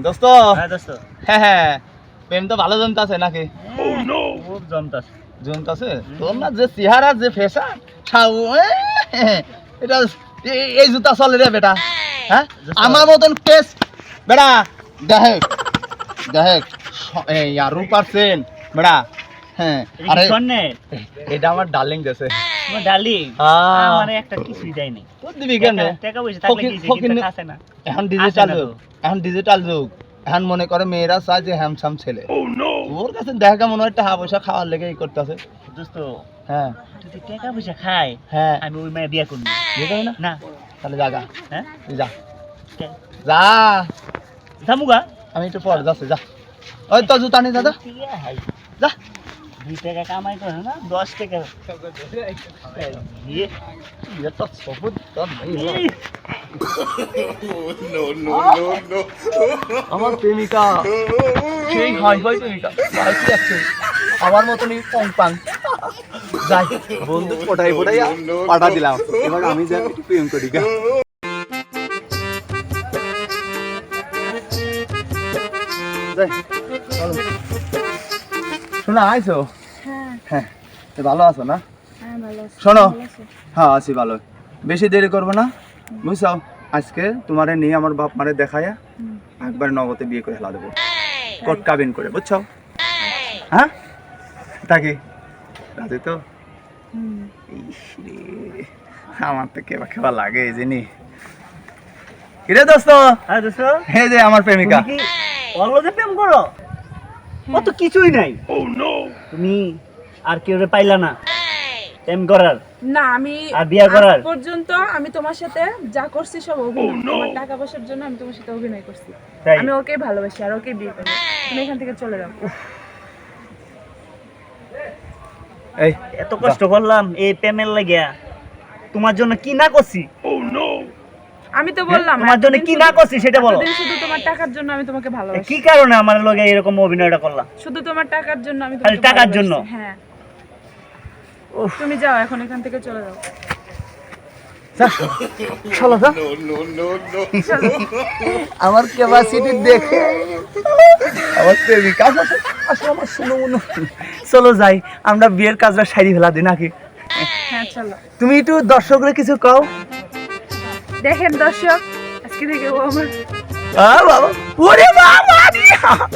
দোস্ত হ্যাঁ দোস্ত হ্যাঁ প্রেম তো ভালো জমতাছে নাকি খুব জমতাছে জমতাছে তোর না যে চেহারা যে ফেশন সাউ এটা এই জুতা চলে রে বেটা হ্যাঁ আমার মতন কেস বেটা দেখ দেখ রূপার সেন বেটা হ্যাঁ আরে এটা আমার ডার্লিং দেছে তোমার ডার্লিং আমারে একটা কিছুই দেয় নাই তোর দিবি কেন টাকা পয়সা থাকলে কি জিনিস আছে না এখন ডিজিটাল যুগ এখন মনে করে মেয়েরা চায় যে হ্যামসাম ছেলে ওর কাছে দেখা মনে হয় টাকা পয়সা খাওয়ার লেগে এই করতেছে দোস্ত হ্যাঁ যদি টাকা পয়সা খায় হ্যাঁ আমি ওই মেয়ে বিয়ে করব বিয়ে করবি না না তাহলে জাগা হ্যাঁ তুই যা যা জামুগা আমি একটু পরে যাচ্ছি যা ওই তো জুতা নিয়ে দাদা যা 2 টাকা কামাই করে না 10 টাকা এটা সবুজ তোর নেই আমার প্রেমিকা সেই হাই ফাই প্রেমিকা বাড়িতে যাচ্ছে আমার মতনই পং পাং যাই বন্ধু ফোটাই ফোটাই পাঠা দিলাম এবার আমি যা একটু প্রেম করি গা শোনা আইছো হ্যাঁ ভালো আছো না শোনো হ্যাঁ আছি ভালো বেশি দেরি করবো না বুঝছো আজকে তোমারে নিয়ে আমার বাপ মারে দেখায়া একবার নগদে বিয়ে করে হেলা দেবো কোট কাবিন করে বুঝছো হ্যাঁ তাকে রাজি তো আমার তো কেবা কেবা লাগে এই জিনিস কিরে দোস্ত হ্যাঁ দোস্ত হে যে আমার প্রেমিকা অলরেডি প্রেম করো কত কিছুই নাই তুমি আর কেউ পাইলা না প্রেম করার না আমি আর বিয়ে করার পর্যন্ত আমি তোমার সাথে যা করছি সব অভিনয় তোমার টাকা পয়সার জন্য আমি তোমার সাথে অভিনয় করছি আমি ওকেই ভালোবাসি আর ওকেই বিয়ে করব তুমি এখান থেকে চলে যাও এই এত কষ্ট করলাম এই প্রেমের লাগিয়া তোমার জন্য কি না করছি আমি তো বললাম তোমার জন্য কি না করছি সেটা বলো শুধু তোমার টাকার জন্য আমি তোমাকে ভালোবাসি কি কারণে আমার লগে এরকম অভিনয়টা করলা শুধু তোমার টাকার জন্য আমি খালি তোমাকে টাকার জন্য হ্যাঁ তুমি যাও এখন এখান থেকে চলে যাও চলো যা আমার ক্যাপাসিটি দেখে আমার প্রেমিকা আসলে আমার শুনো মনে চলো যাই আমরা বিয়ের কাজটা সারি ফেলা দিই নাকি হ্যাঁ চলো তুমি একটু দর্শকরা কিছু কও দেখেন দর্শক আজকে থেকে ও আমার বাবা ওরে বাবা